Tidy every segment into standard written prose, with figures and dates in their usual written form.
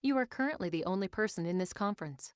You are currently the only person in this conference.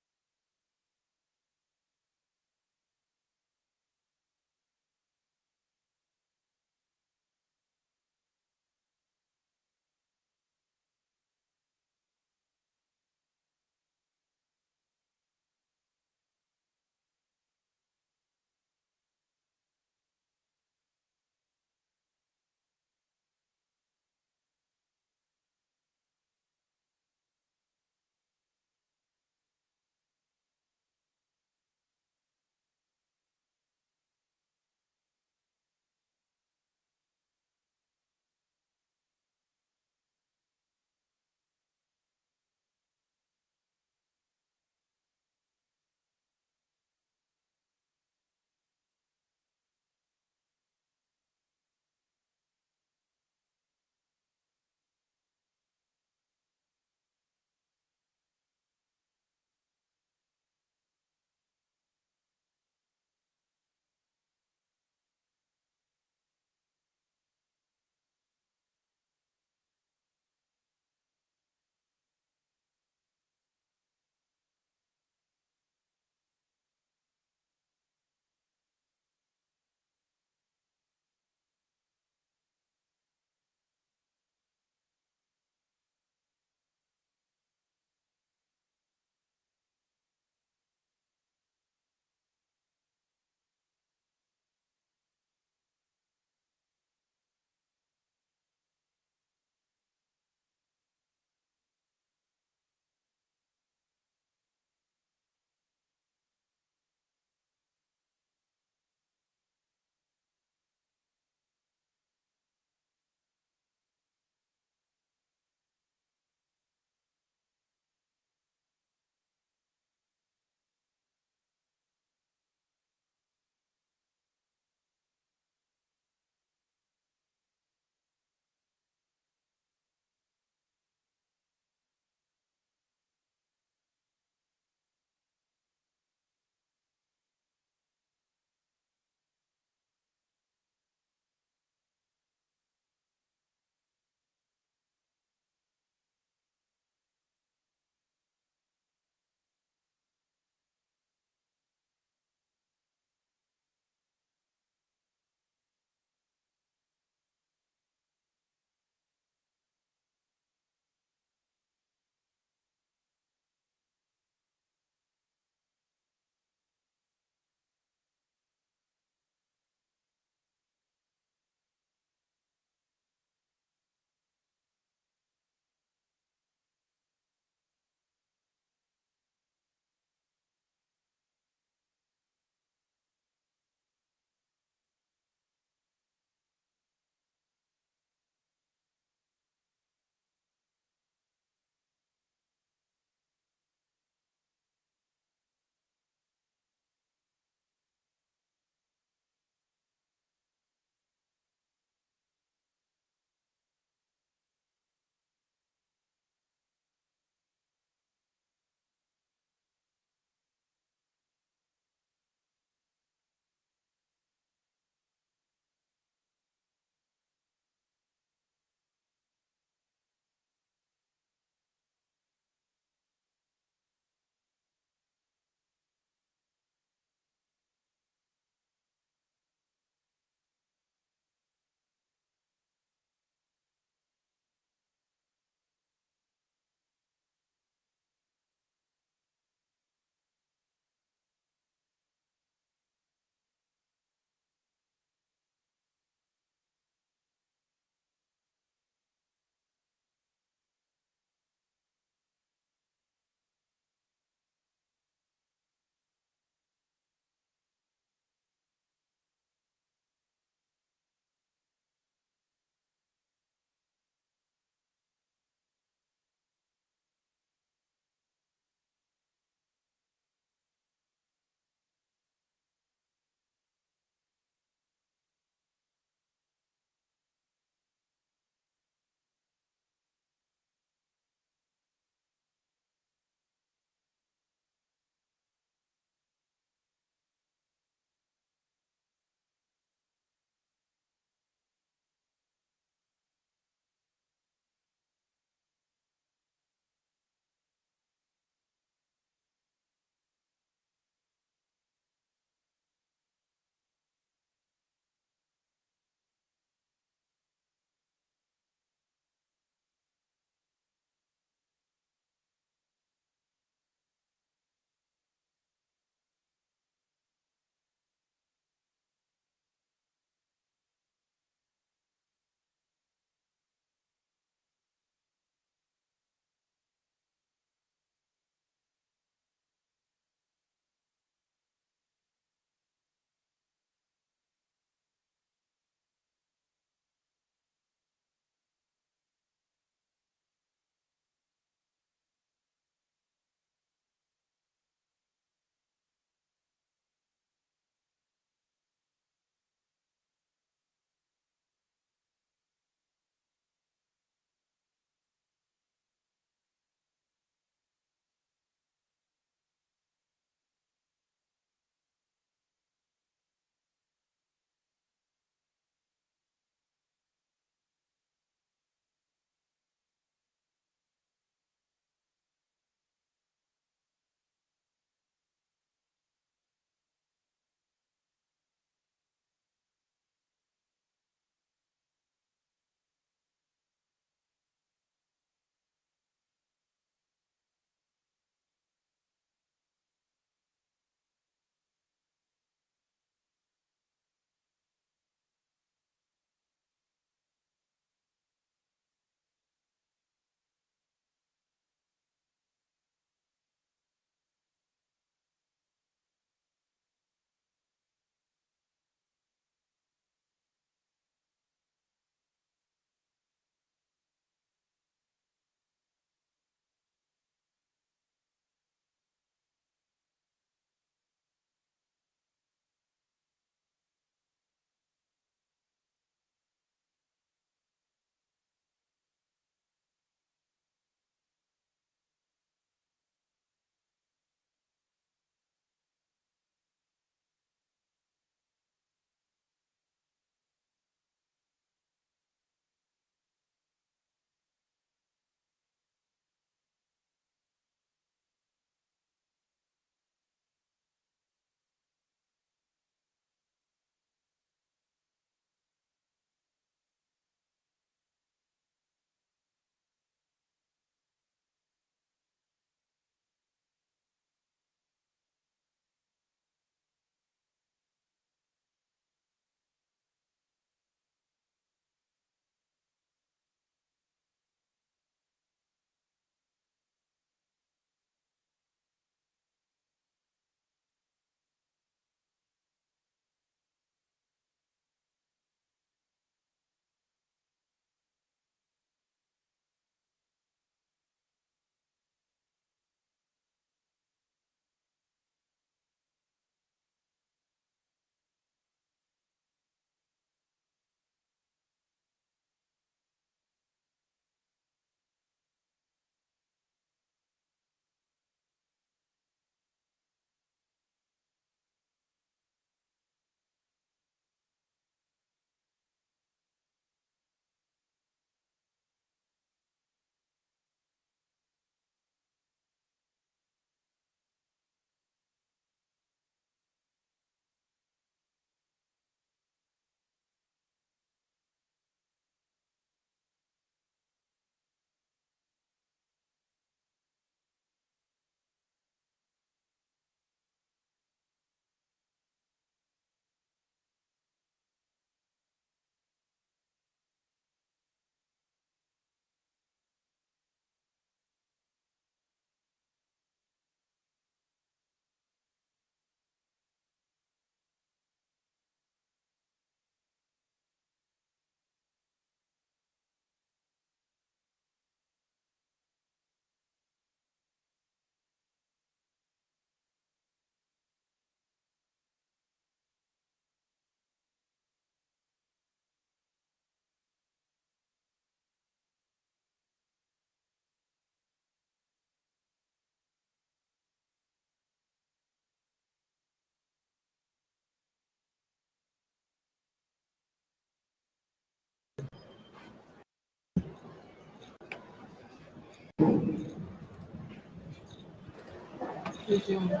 Resume.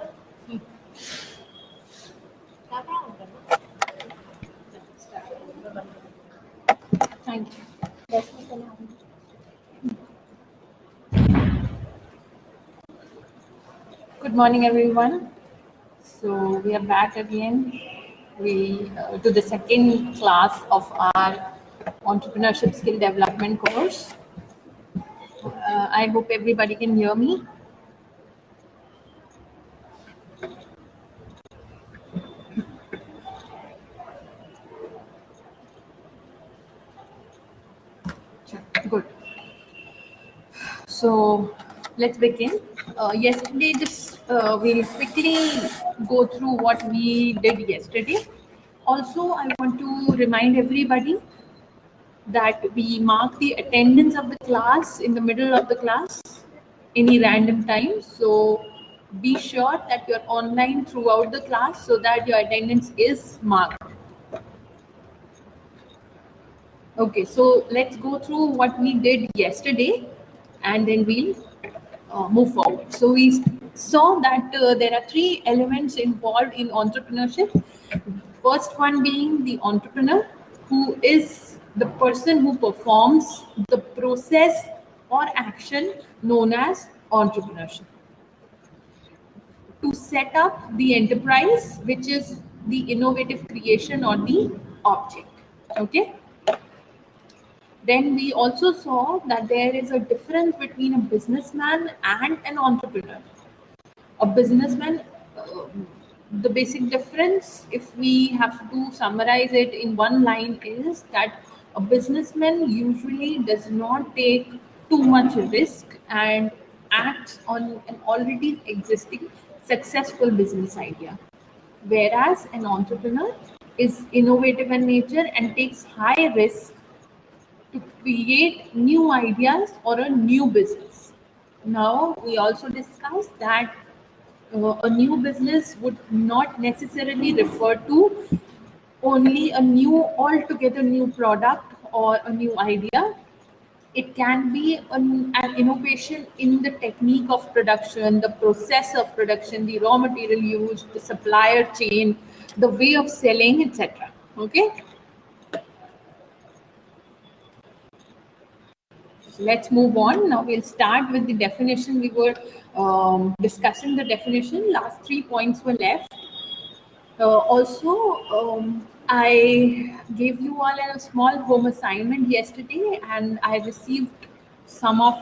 Thank you. Good morning, everyone. So we are back again. We to the second class of our entrepreneurship skill development course. I hope everybody can hear me. Good. So let's begin. Yesterday, just we'll quickly go through what we did yesterday. Also, I want to remind everybody that we mark the attendance of the class in the middle of the class, any random time. So be sure that you're online throughout the class so that your attendance is marked. Okay, so let's go through what we did yesterday and then we'll move forward. So we saw that there are three elements involved in entrepreneurship. First one being the entrepreneur, who is the person who performs the process or action known as entrepreneurship. To set up the enterprise, which is the innovative creation or the object. Okay. Then we also saw that there is a difference between a businessman and an entrepreneur. A businessman, the basic difference, if we have to summarize it in one line, is that a businessman usually does not take too much risk and acts on an already existing successful business idea. Whereas an entrepreneur is innovative in nature and takes high risk to create new ideas or a new business. Now, we also discussed that a new business would not necessarily refer to only a new, altogether new product or a new idea. It can be an innovation in the technique of production, the process of production, the raw material used, the supplier chain, the way of selling, etc. Okay. So let's move on. Now we'll start with the definition. We were discussing the definition. Last 3 points were left. I gave you all a small home assignment yesterday, and I received some of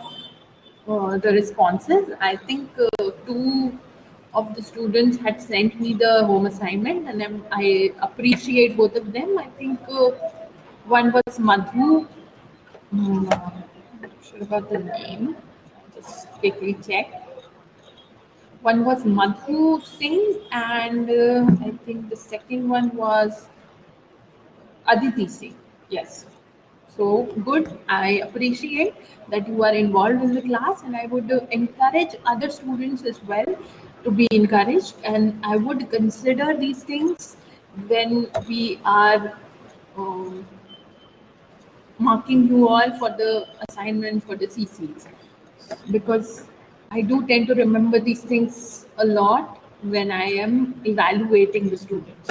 the responses. I think two of the students had sent me the home assignment, and I appreciate both of them. I think one was Madhu. Not sure about the name. Just quickly check. One was Madhu Singh, and I think the second one was Aditi Singh. Yes. So good. I appreciate that you are involved in the class, and I would encourage other students as well to be encouraged. And I would consider these things when we are um, marking you all for the assignment for the CCs, because I do tend to remember these things a lot when I am evaluating the students.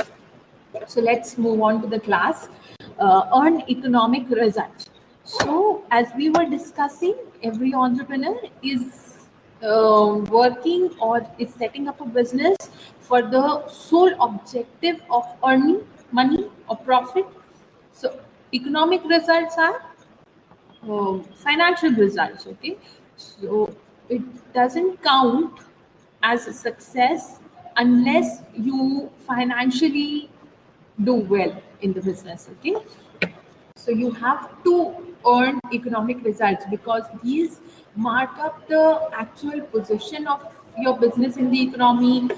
So let's move on to the class. Earn economic results. So as we were discussing, every entrepreneur is working or is setting up a business for the sole objective of earning money or profit. So economic results are financial results. Okay, so it doesn't count as a success unless you financially do well in the business. Okay, so you have to earn economic results because these mark up the actual position of your business in the economy.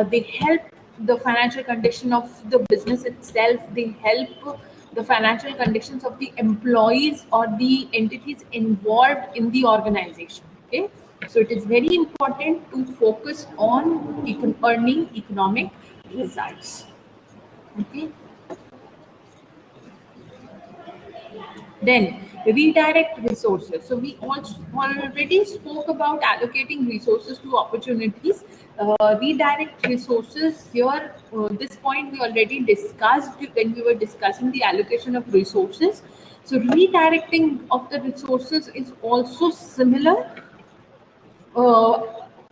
They help the financial condition of the business itself. They help the financial conditions of the employees or the entities involved in the organization. Okay, so it is very important to focus on earning economic results. Okay. Then redirect resources. So we also already spoke about allocating resources to opportunities. Redirect resources here, this point we already discussed when we were discussing the allocation of resources. So redirecting of the resources is also similar. uh,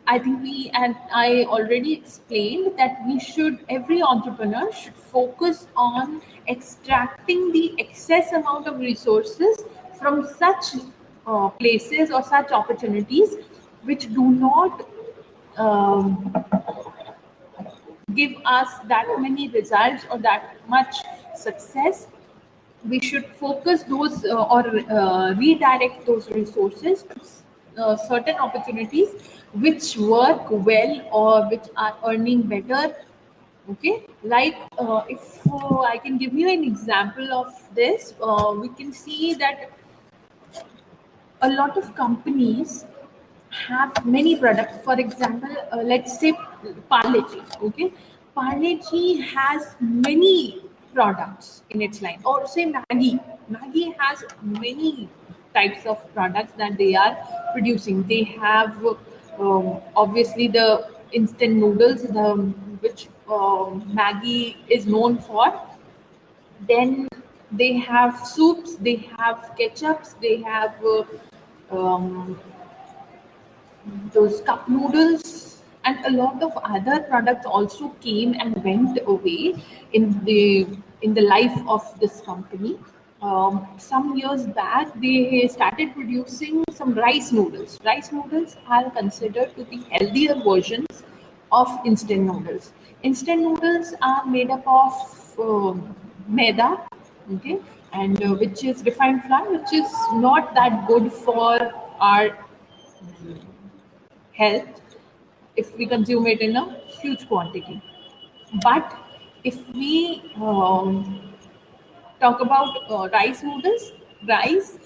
I think we and I already explained that every entrepreneur should focus on extracting the excess amount of resources from such places or such opportunities which do not um, give us that many results or that much success. We should focus those or redirect those resources to certain opportunities which work well or which are earning better. Okay, like if I can give you an example of this, we can see that a lot of companies have many products. For example, let's say Parle-G. Okay, Parle-G has many products in its line. Or say Maggie. Maggie has many types of products that they are producing. They have obviously the instant noodles, which Maggie is known for. Then they have soups, they have ketchups, they have those cup noodles, and a lot of other products also came and went away in the life of this company. Some years back they started producing some rice noodles. Rice noodles are considered to be healthier versions of instant noodles. Instant noodles are made up of maida, okay, and which is refined flour, which is not that good for our health if we consume it in a huge quantity. But if we talk about rice noodles, rice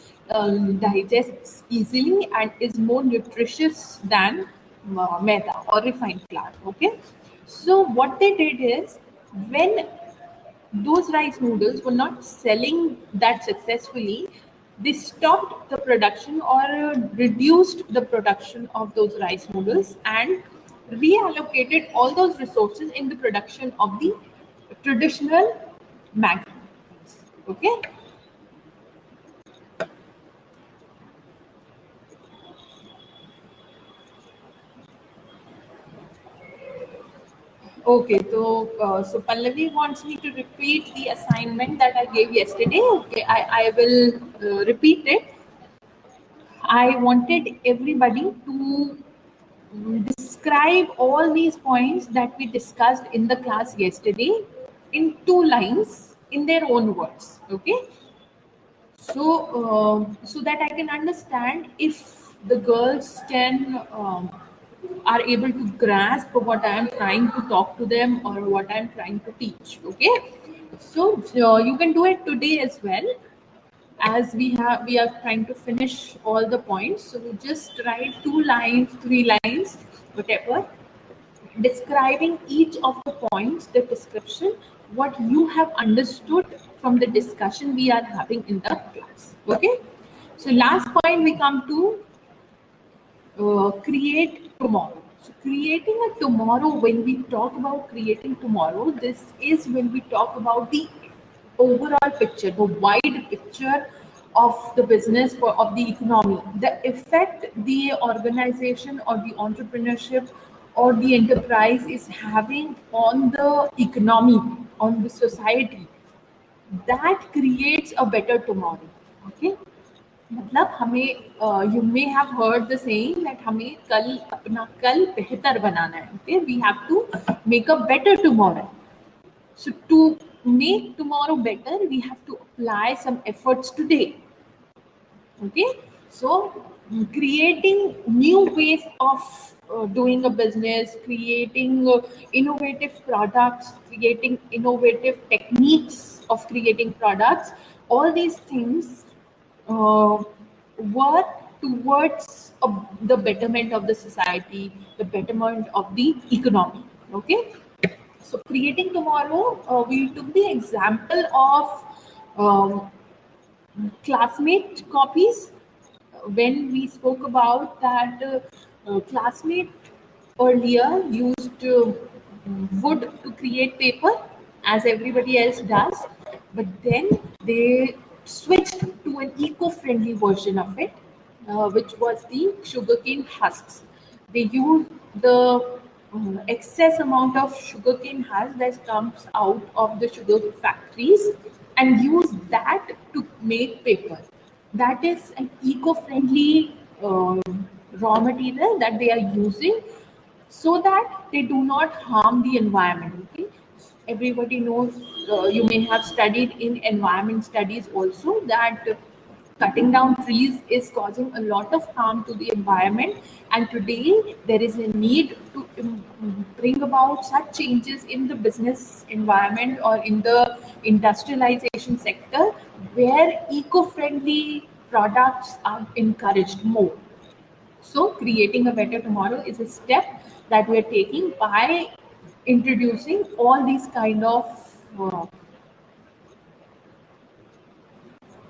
digests easily and is more nutritious than maida or refined flour. Okay, so what they did is, when those rice noodles were not selling that successfully, they stopped the production or reduced the production of those rice noodles and reallocated all those resources in the production of the traditional Maggi. Okay. Okay, so Pallavi wants me to repeat the assignment that I gave yesterday. Okay, I will repeat it. I wanted everybody to describe all these points that we discussed in the class yesterday in 2 lines in their own words. Okay, so that I can understand if the girls can are able to grasp what I am trying to talk to them or what I am trying to teach. Okay, so you can do it today as well, as we are trying to finish all the points. So we just write 2 lines, 3 lines, whatever, describing each of the points, the description, what you have understood from the discussion we are having in the class. Okay, so last point we come to create tomorrow. So creating a tomorrow, when we talk about creating tomorrow, this is when we talk about the overall picture, the wide picture of the business or of the economy, the effect the organization or the entrepreneurship or the enterprise is having on the economy, on the society. That creates a better tomorrow. Okay, मतलब हमें you may have heard the saying that हमें कल अपना कल बेहतर बनाना है. Okay, we have to make a better tomorrow. So to make tomorrow better, we have to apply some efforts today. Okay, so creating new ways of doing a business, creating innovative products, creating innovative techniques of creating products, all these things uh, work towards the betterment of the society, the betterment of the economy. Okay, so creating tomorrow, we took the example of Classmate copies, when we spoke about that, classmate earlier used wood to create paper as everybody else does, but then they switched to an eco-friendly version of it, which was the sugarcane husks. They use the excess amount of sugarcane husk that comes out of the sugar factories and use that to make paper. That is an eco-friendly raw material that they are using so that they do not harm the environment. Okay, everybody knows, you may have studied in environment studies also, that cutting down trees is causing a lot of harm to the environment, and today there is a need to bring about such changes in the business environment or in the industrialization sector where eco-friendly products are encouraged more. So, creating a better tomorrow is a step that we are taking by introducing all these kind of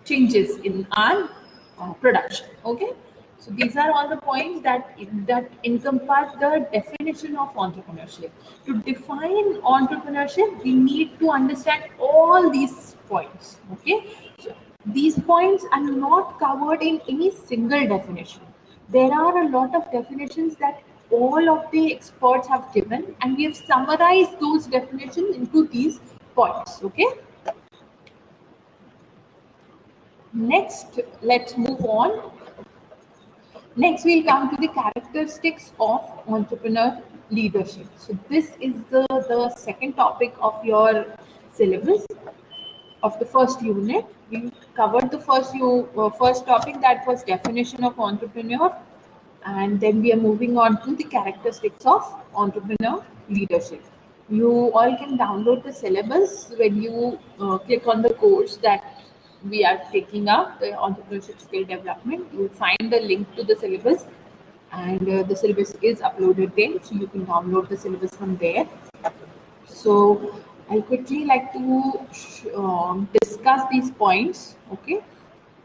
changes in our production. Okay, so these are all the points that encompass the definition of entrepreneurship. To define entrepreneurship, we need to understand all these points. Okay, so these points are not covered in any single definition. There are a lot of definitions that all of the experts have given, and we have summarized those definitions into these points. Okay, next, let's move on. Next, we'll come to the characteristics of entrepreneur leadership. So this is the second topic of your syllabus of the first unit. We covered the first topic, that was definition of entrepreneur, and then we are moving on to the characteristics of entrepreneur leadership. You all can download the syllabus when you click on the course that we are taking up, the entrepreneurship skill development. You will find the link to the syllabus, and the syllabus is uploaded there, so you can download the syllabus from there. So I'll quickly like to discuss these points. Okay,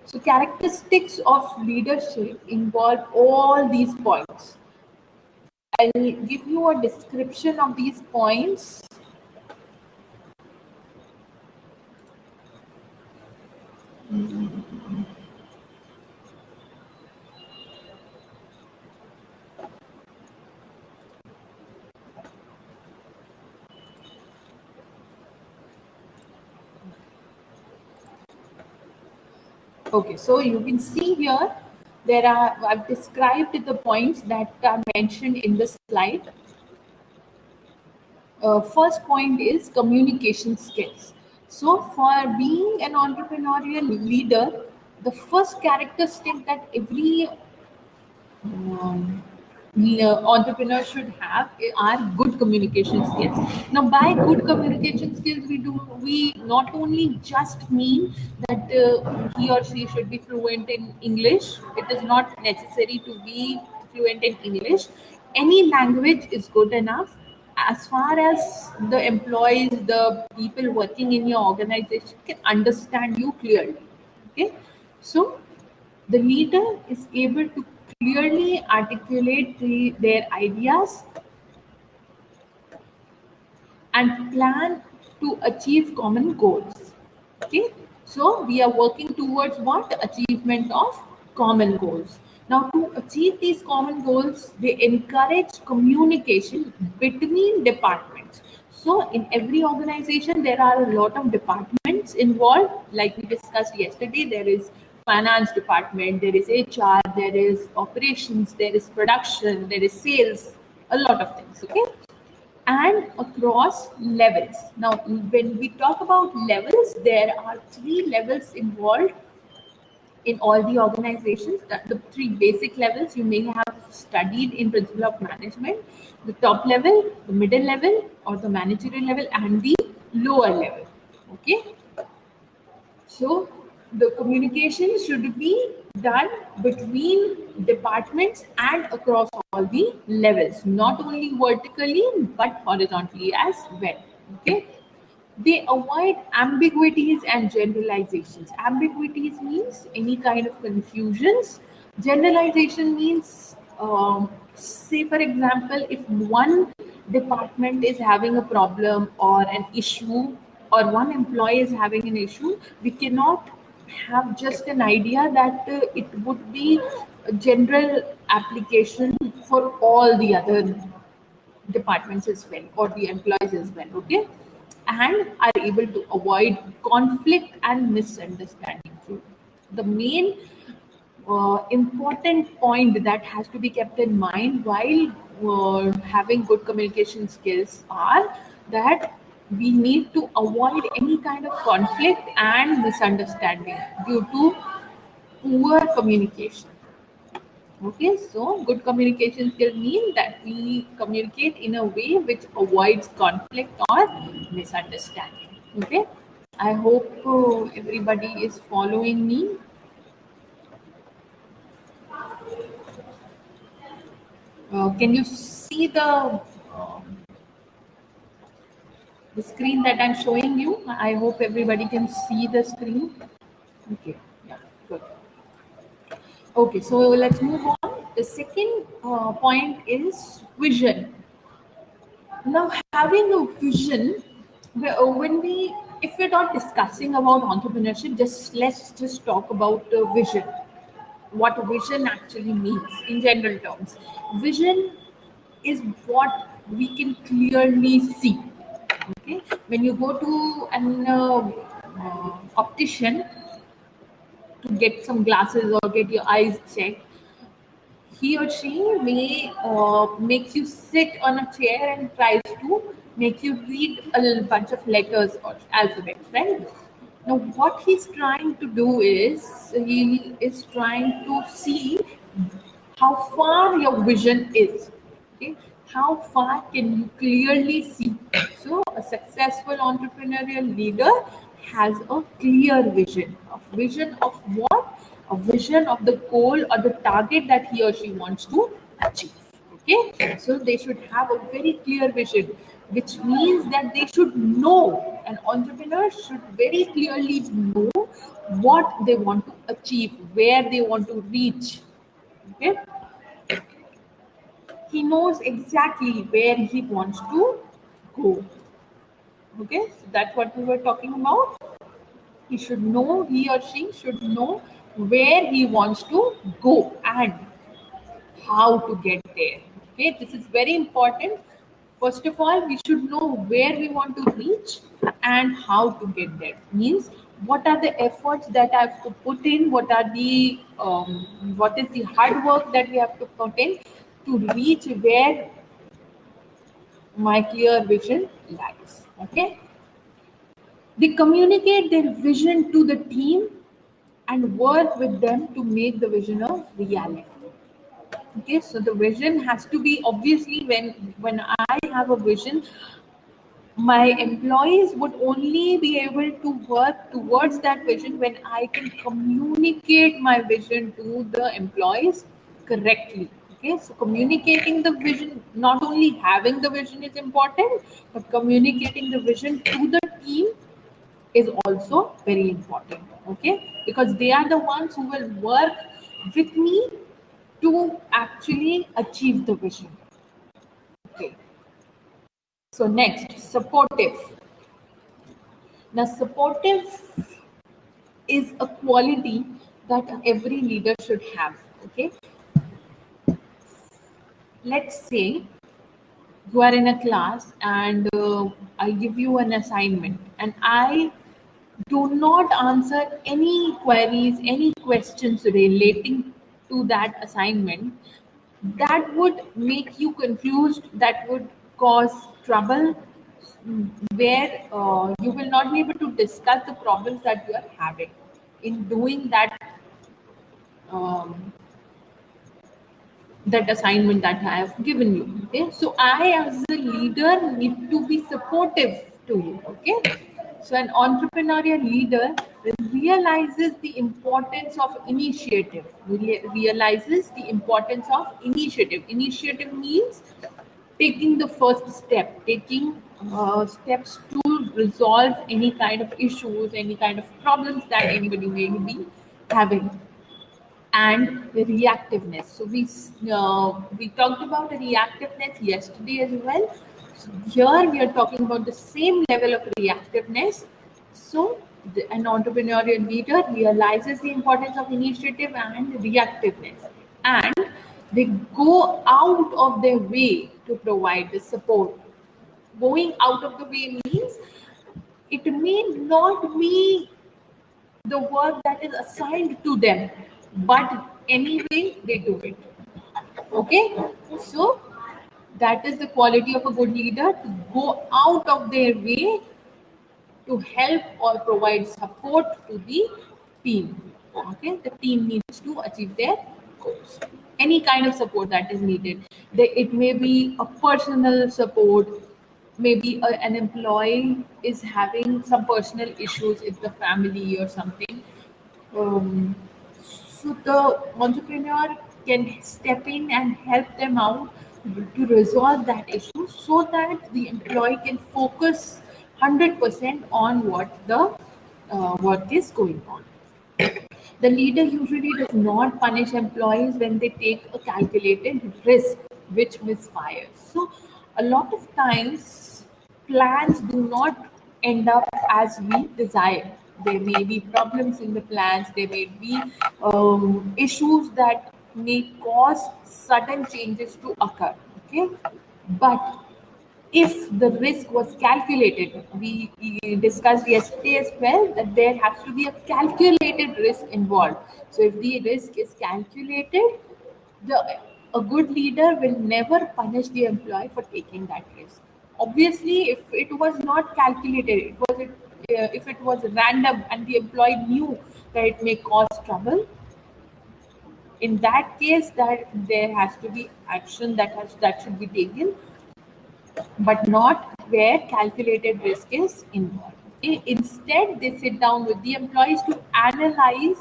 so characteristics of leadership involve all these points. I'll give you a description of these points. Okay, so you can see here, I've described the points that are mentioned in the slide. First point is communication skills. So for being an entrepreneurial leader, the first characteristic that every entrepreneur should have are good communication skills. Now, by good communication skills, we not only just mean that he or she should be fluent in English. It is not necessary to be fluent in English. Any language is good enough as far as the employees, the people working in your organization can understand you clearly. Okay, so the leader is able to clearly articulate their ideas and plan to achieve common goals. Okay, so we are working towards what? Achievement of common goals. Now, to achieve these common goals, they encourage communication between departments. So, in every organization, there are a lot of departments involved. Like we discussed yesterday, there is finance department, there is HR, there is operations, there is production, there is sales, a lot of things. Okay, and across levels. Now, when we talk about levels, there are three levels involved in all the organizations. That the three basic levels you may have studied in principle of management: the top level, the middle level or the managerial level, and the lower level. Okay, so the communication should be done between departments and across all the levels, not only vertically but horizontally as well. Okay. They avoid ambiguities and generalizations. Ambiguities means any kind of confusions. Generalization means, say, for example, if one department is having a problem or an issue, or one employee is having an issue, we cannot have just an idea that it would be a general application for all the other departments as well, or the employees as well. Okay, and are able to avoid conflict and misunderstanding. So the main important point that has to be kept in mind while having good communication skills are that we need to avoid any kind of conflict and misunderstanding due to poor communication. Okay, so good communication skill mean that we communicate in a way which avoids conflict or misunderstanding. Okay, I hope everybody is following me. Can you see the screen that I'm showing you? I hope everybody can see the screen. Okay, yeah, good. Okay, so let's move on. The second point is vision. Now, having a vision, when we, if we're not discussing about entrepreneurship, just let's just talk about vision. What vision actually means in general terms. Vision is what we can clearly see. Okay, when you go to an optician to get some glasses or get your eyes checked, he or she may make you sit on a chair and tries to make you read a little bunch of letters or alphabets, right? Now, what he's trying to do is he is trying to see how far your vision is. Okay, how far can you clearly see? So, a successful entrepreneurial leader has a clear vision. A vision of what? A vision of the goal or the target that he or she wants to achieve. Okay, so they should have a very clear vision, which means that they should know, an entrepreneur should very clearly know what they want to achieve, where they want to reach. Okay, he knows exactly where he wants to go. Okay, so that's what we were talking about. He should know, he or she should know where he wants to go and how to get there. Okay, this is very important. First of all, we should know where we want to reach and how to get there. Means what are the efforts that I have to put in? What is the hard work that we have to put in to reach where my clear vision lies. Okay, they communicate their vision to the team and work with them to make the vision a reality. Okay, so the vision has to be, obviously, when I have a vision, my employees would only be able to work towards that vision when I can communicate my vision to the employees correctly. Okay, so communicating the vision, not only having the vision is important, but communicating the vision to the team is also very important. Okay, because they are the ones who will work with me to actually achieve the vision. Okay, so next, supportive. Now, supportive is a quality that every leader should have. Okay, let's say you are in a class and I give you an assignment, and I do not answer any queries, any questions relating to that assignment. That would make you confused, that would cause trouble, where you will not be able to discuss the problems that you are having in doing um, that assignment that I have given you. Okay, so I, as a leader, need to be supportive to you. Okay, so an entrepreneurial leader realizes the importance of initiative. Realizes the importance of initiative. Initiative means taking the first step, taking steps to to resolve any kind of issues, any kind of problems that anybody may be having. And the reactiveness. So we talked about the reactiveness yesterday as well. So here we are talking about the same level of reactiveness. So an entrepreneurial leader realizes the importance of initiative and reactiveness, and they go out of their way to provide the support. Going out of the way means it may not be the work that is assigned to them, but anyway they do it. Okay, so that is the quality of a good leader, to go out of their way to help or provide support to the team. Okay, the team needs to achieve their goals. Any kind of support that is needed. It may be a personal support, maybe an employee is having some personal issues with the family or something. Um, so the entrepreneur can step in and help them out to resolve that issue, so that the employee can focus 100% on what the work is going on. The leader usually does not punish employees when they take a calculated risk which misfires. So, a lot of times, plans do not end up as we desire. There may be problems in the plans, there may be issues that may cause sudden changes to occur. Okay, but if the risk was calculated, we discussed yesterday as well that there has to be a calculated risk involved. So if the risk is calculated, the a good leader will never punish the employee for taking that risk. Obviously, if it was not calculated, if it was random and the employee knew that it may cause trouble, in that case, that there has to be action that should be taken, but not where calculated risk is involved. Instead, they sit down with the employees to analyze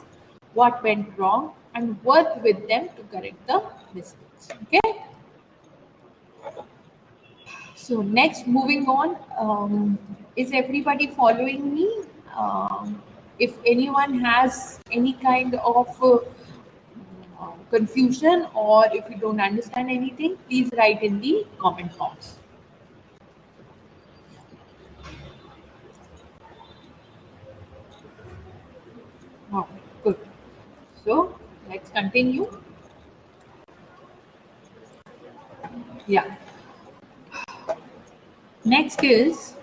what went wrong and work with them to correct the mistakes. Okay. So next, moving on, is everybody following me? If anyone has any kind of confusion, or if you don't understand anything, please write in the comment box. Oh, good. So let's continue. Yeah. Next is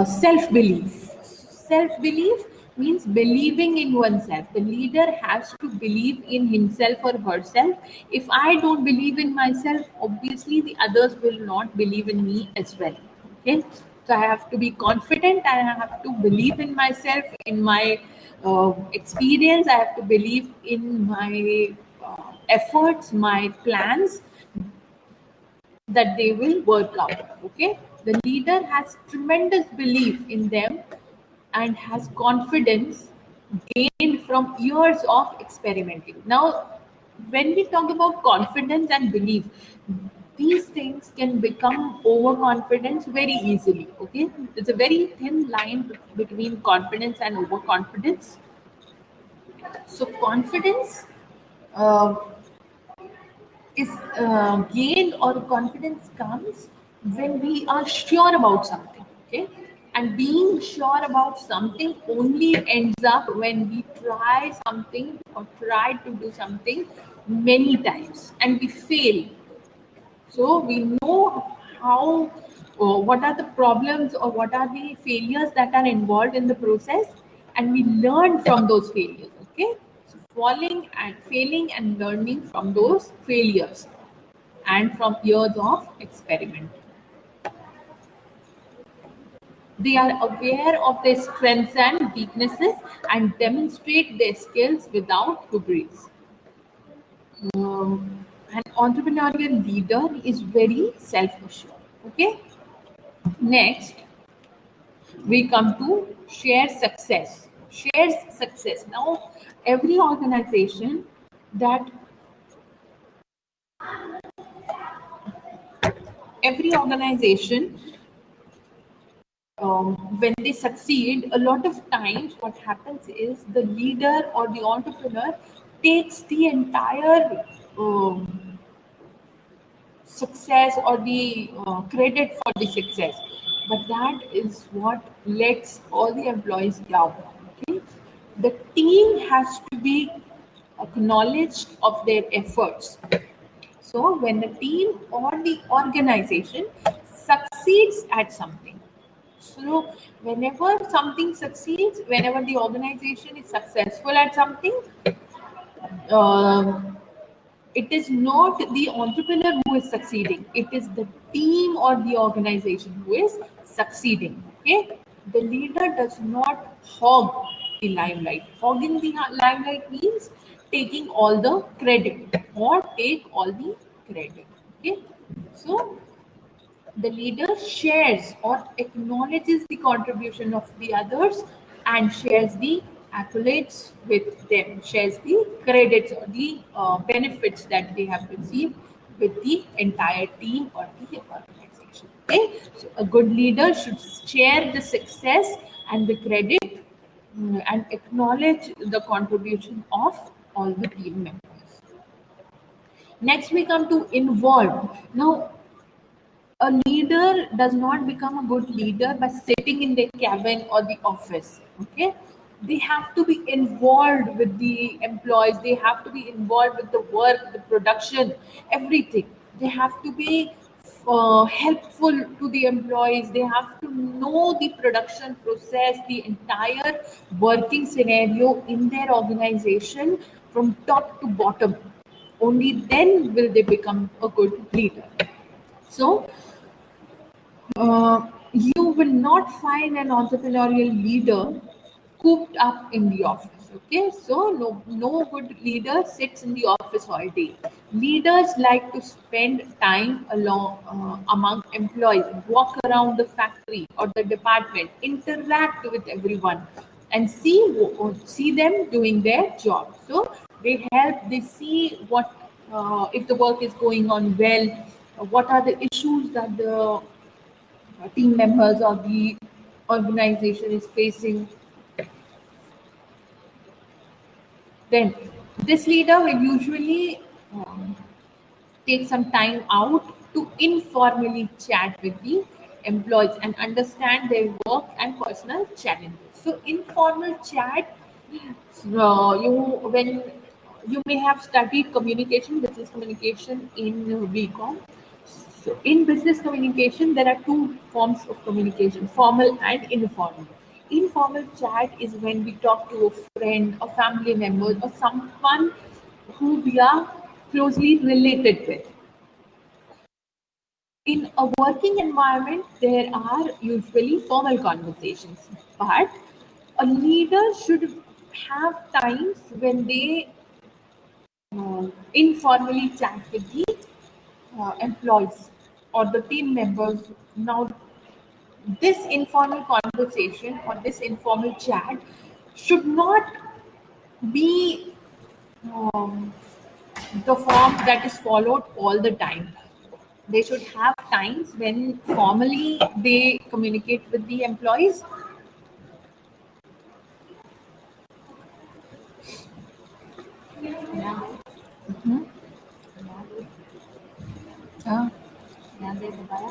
self belief. Self belief means believing in oneself. The leader has to believe in himself or herself. If I don't believe in myself, obviously the others will not believe in me as well. Okay. So I have to be confident and I have to believe in myself, in my experience. I have to believe in my efforts, my plans, that they will work out. Okay, the leader has tremendous belief in them and has confidence gained from years of experimenting. Now, when we talk about confidence and belief, these things can become overconfidence very easily. Okay, it's a very thin line between confidence and overconfidence. So confidence uh, is gained, or confidence comes when we are sure about something. Okay, and being sure about something only ends up when we try something or try to do something many times and we fail. So we know how, what are the problems or what are the failures that are involved in the process, and we learn from those failures. Okay, so falling and failing and learning from those failures and from years of experiment. They are aware of their strengths and weaknesses and demonstrate their skills without hubris. An entrepreneurial leader is very self-assured. Okay. Next, we come to shared success. Shared success. Now, every organization that every organization when they succeed, a lot of times what happens is the leader or the entrepreneur takes the entire success or the credit for the success, but that is what lets all the employees down. Okay, the team has to be acknowledged of their efforts. So when the team or the organization succeeds at something, so whenever something succeeds, whenever the organization is successful at something, um, it is not the entrepreneur who is succeeding, it is the team or the organization who is succeeding. Okay, the leader does not hog the limelight. Hogging the limelight means taking all the credit or take all the credit. Okay, so the leader shares or acknowledges the contribution of the others and shares the accolades with them, shares the credits or the benefits that they have received with the entire team or the organization. Okay, so a good leader should share the success and the credit, and acknowledge the contribution of all the team members. Next, we come to involved. Now, a leader does not become a good leader by sitting in their cabin or the office. Okay, they have to be involved with the employees, they have to be involved with the work, the production, everything. They have to be helpful to the employees, they have to know the production process, the entire working scenario in their organization from top to bottom. Only then will they become a good leader. So you will not find an entrepreneurial leader cooped up in the office. Okay, so no good leader sits in the office all day. Leaders like to spend time along among employees, walk around the factory or the department, interact with everyone, and see them doing their job. So they help. They see what if the work is going on well. What are the issues that the team members or the organization is facing. Then this leader will usually take some time out to informally chat with the employees and understand their work and personal challenges. So informal chat, you when you may have studied communication, business communication in BCom. So in business communication, there are two forms of communication: formal and informal. Informal chat is when we talk to a friend, a family member, or someone who we are closely related with. In a working environment, there are usually formal conversations, but a leader should have times when they informally chat with the employees or the team members. Now, this informal conversation or this informal chat should not be um, the form that is followed all the time. They should have times when formally they communicate with the employees. Yeah. Mhm. हाँ, ध्यान दे बताया।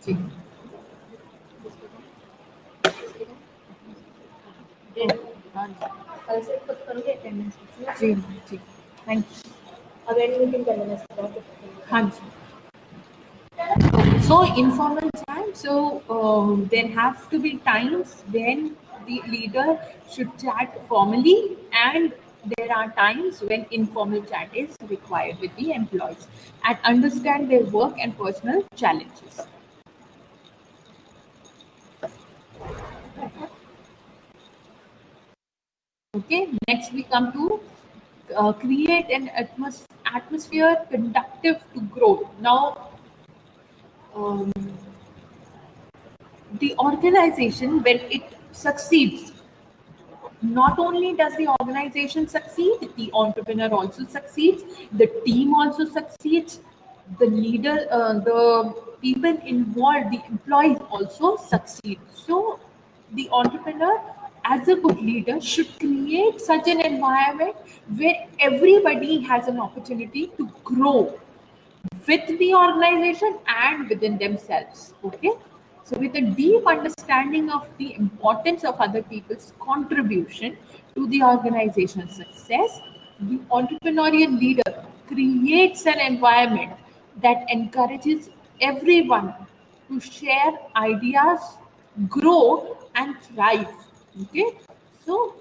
जी हाँ जी कल से कुछ करोगे attendance जी जी थैंक यू अब एंड मीटिंग कर लेना हाँ जी so informal time. So there have to be times when the leader should chat formally, and there are times when informal chat is required with the employees and understand their work and personal challenges. Okay, next we come to create an atmosphere conductive to growth. Now, um, the organization, when it succeeds, not only does the organization succeed, the entrepreneur also succeeds, the team also succeeds. the people involved, the employees also succeed. So the entrepreneur, as a good leader, should create such an environment where everybody has an opportunity to grow with the organization and within themselves. Okay, so with a deep understanding of the importance of other people's contribution to the organization's success, the entrepreneurial leader creates an environment that encourages everyone to share ideas, grow, and thrive. Okay, so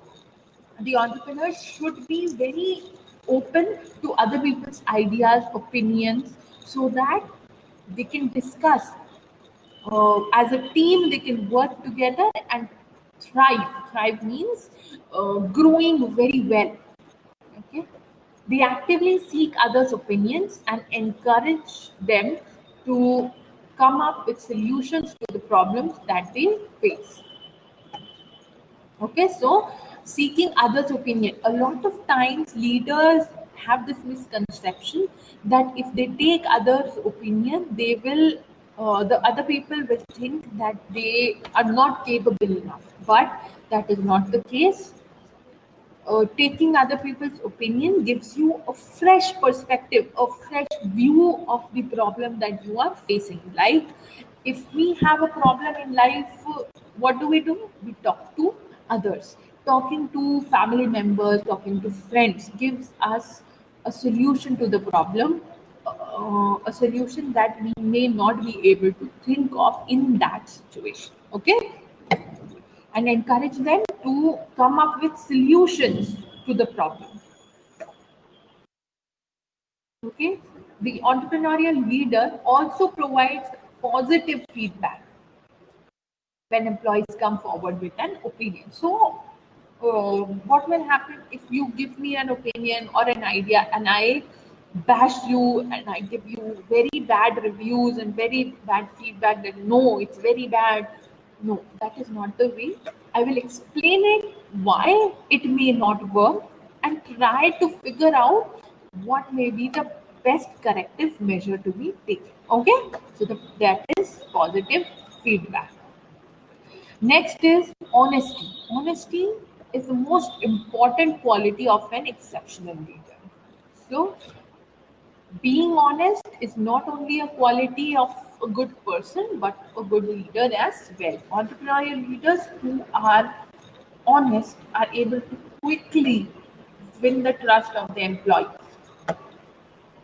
the entrepreneur should be very open to other people's ideas, opinions, so that they can discuss. As a team, they can work together and thrive. Thrive means growing very well. Okay, they actively seek others' opinions and encourage them to come up with solutions to the problems that they face. Okay, so seeking others opinion, a lot of times leaders have this misconception that if they take others opinion, they will the other people will think that they are not capable enough, but that is not the case. Taking other people's opinion gives you a fresh perspective, a fresh view of the problem that you are facing. Like, if we have a problem in life, what do? We talk to others. Talking to family members, talking to friends gives us a solution to the problem, a solution that we may not be able to think of in that situation. Okay, and encourage them to come up with solutions to the problem. Okay, the entrepreneurial leader also provides positive feedback when employees come forward with an opinion. So, what will happen if you give me an opinion or an idea and I bash you and I give you very bad reviews and very bad feedback that no, it's very bad? No, that is not the way. I will explain it why it may not work and try to figure out what may be the best corrective measure to be taken. Okay, so that is positive feedback. Next is honesty. Honesty is the most important quality of an exceptional leader. So, being honest is not only a quality of a good person but a good leader as well. Entrepreneurial leaders who are honest are able to quickly win the trust of the employees.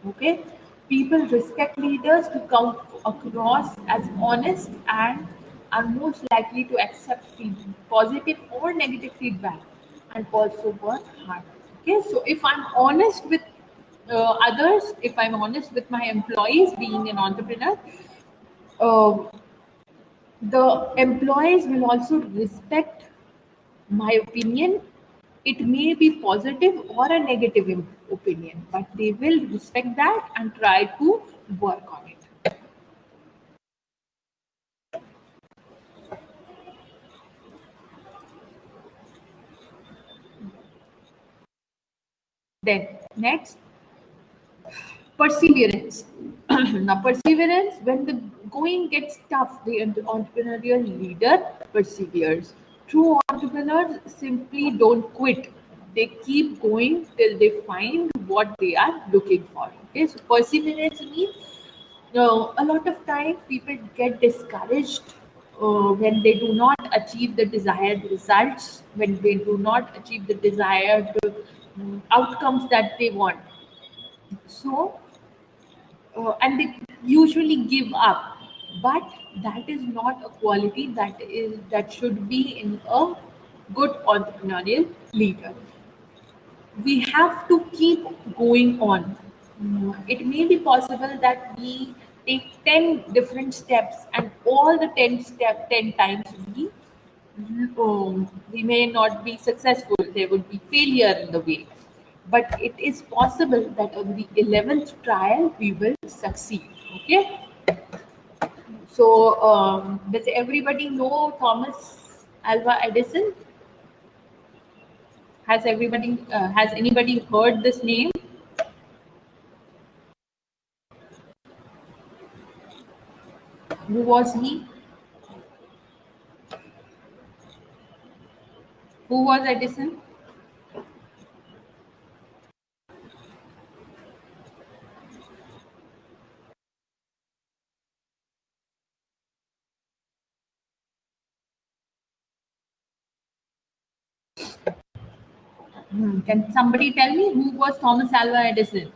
Okay, people respect leaders who come across as honest and are most likely to accept positive or negative feedback and also work hard. Okay, so if I'm honest with others, if I'm honest with my employees, being an entrepreneur, uh, the employees will also respect my opinion. It may be positive or a negative opinion, but they will respect that and try to work on it. Then next, perseverance. Now, perseverance, when the going gets tough, the entrepreneurial leader perseveres. True entrepreneurs simply don't quit. They keep going till they find what they are looking for. Okay, so perseverance means, a lot of times people get discouraged when they do not achieve the desired results, when they do not achieve the desired outcomes that they want. So, and they usually give up. But that is not a quality that should be in a good entrepreneurial leader. We have to keep going on. It may be possible that we take 10 different steps and all the 10 times we may not be successful. There would be failure in the way. But it is possible that on the 11th trial we will succeed. Okay. So, does everybody know Thomas Alva Edison? Has anybody heard this name? Who was he? Who was Edison? Can somebody tell me who was Thomas Alva Edison?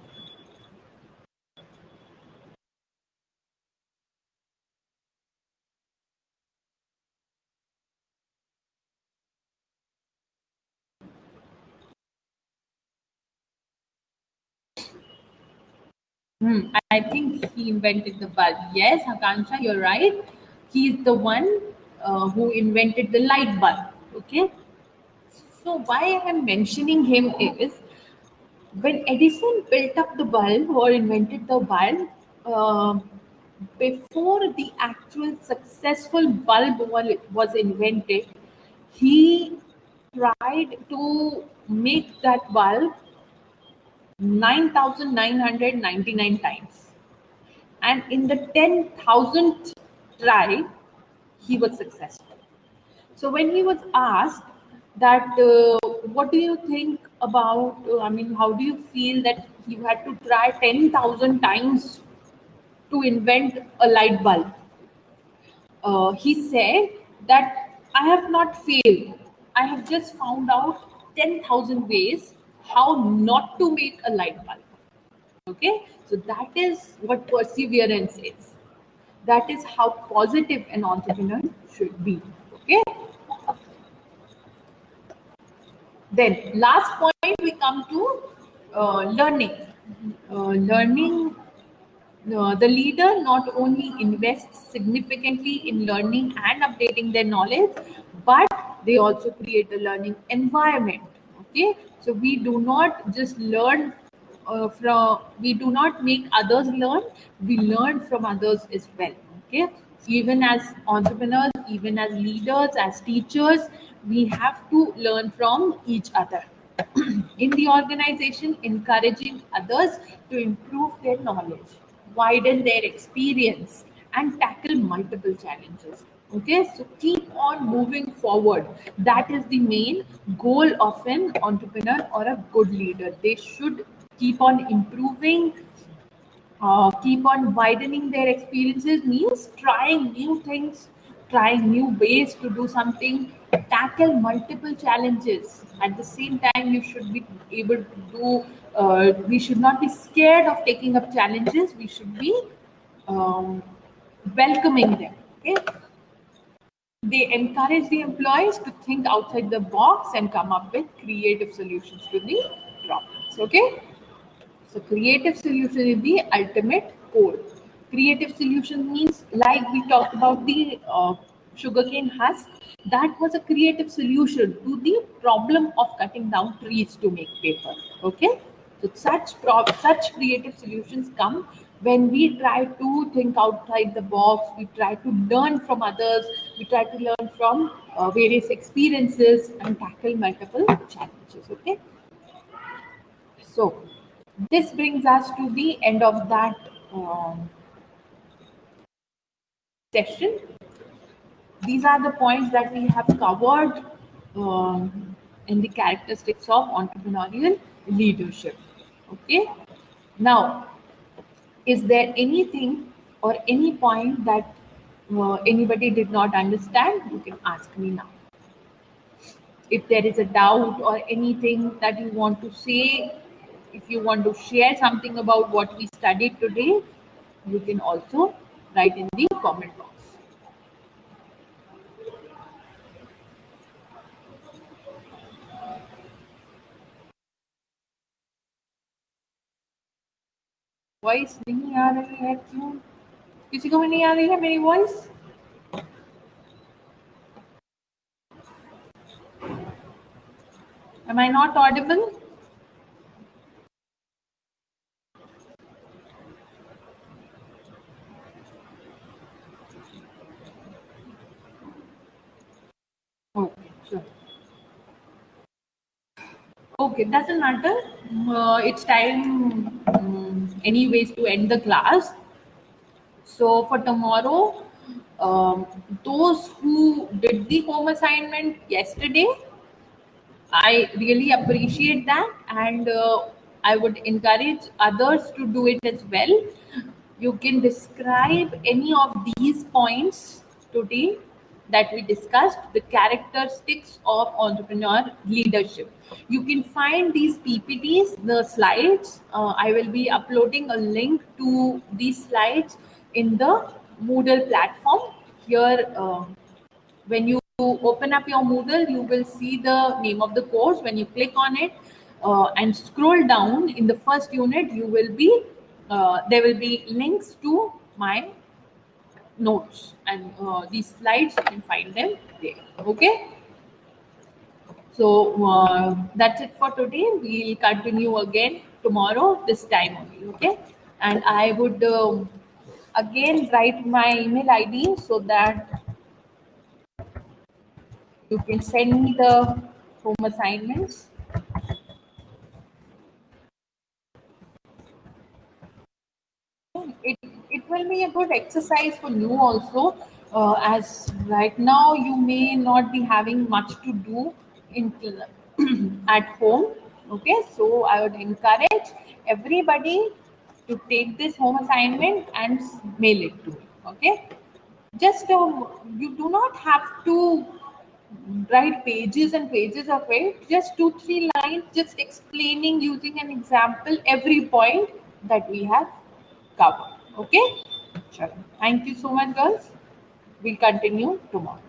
I think he invented the bulb. Yes, Akansha, you're right. He's the one who invented the light bulb. Okay. So why I'm mentioning him is when Edison built up the bulb or invented the bulb, uh, before the actual successful bulb was invented, he tried to make that bulb 9,999 times. And in the 10,000th try, he was successful. So when he was asked that, what do you think about, how do you feel that you had to try 10,000 times to invent a light bulb? He said that I have not failed. I have just found out 10,000 ways how not to make a light bulb. Okay, so that is what perseverance is. That is how positive an entrepreneur should be. Okay, then last point we come to learning. Learning, the leader not only invests significantly in learning and updating their knowledge, but they also create a learning environment. Okay, so we do not just learn we do not make others learn, we learn from others as well. Okay, even as entrepreneurs, even as leaders, as teachers, we have to learn from each other. In the organization, encouraging others to improve their knowledge, widen their experience, and tackle multiple challenges. Okay, so keep on moving forward. That is the main goal of an entrepreneur or a good leader. They should keep on improving, keep on widening their experiences, means trying new things, trying new ways to do something, tackle multiple challenges. At the same time, you should be able to do, we should not be scared of taking up challenges, we should be um, welcoming them. Okay, they encourage the employees to think outside the box and come up with creative solutions to the problems. Okay, so creative solution is the ultimate goal. Creative solution means, like we talked about the sugarcane husk, that was a creative solution to the problem of cutting down trees to make paper. Okay, so such creative solutions come when we try to think outside the box. We try to learn from others. We try to learn from various experiences and tackle multiple challenges. Okay. So, this brings us to the end of that session. These are the points that we have covered in the characteristics of entrepreneurial leadership. Okay. Now, is there anything or any point that anybody did not understand? You can ask me now. If there is a doubt or anything that you want to say, if you want to share something about what we studied today, you can also write in the comment box. Voice नहीं आ रही है क्यों? किसी को भी नहीं आ रही है मेरी voice? Am I not audible? Okay, sure. Okay, doesn't matter. It's time, anyways, to end the class. So for tomorrow, those who did the home assignment yesterday, I really appreciate that, and I would encourage others to do it as well. You can describe any of these points today that we discussed, the characteristics of entrepreneur leadership. You can find these PPTs, the slides. I will be uploading a link to these slides in the Moodle platform. Here, when you open up your Moodle, you will see the name of the course. When you click on it and scroll down in the first unit, you will be there will be links to my notes, and these slides you can find them there. Okay, so that's it for today. We'll continue again tomorrow this time only. Okay, and I would again write my email ID so that you can send me the home assignments. It will be a good exercise for you also, as right now you may not be having much to do in at home. Okay, so I would encourage everybody to take this home assignment and mail it to me. Okay, just you do not have to write pages and pages of it, just 2 3 lines, just explaining using an example every point that we have covered. Okay, sure. Thank you so much, girls. We'll continue tomorrow.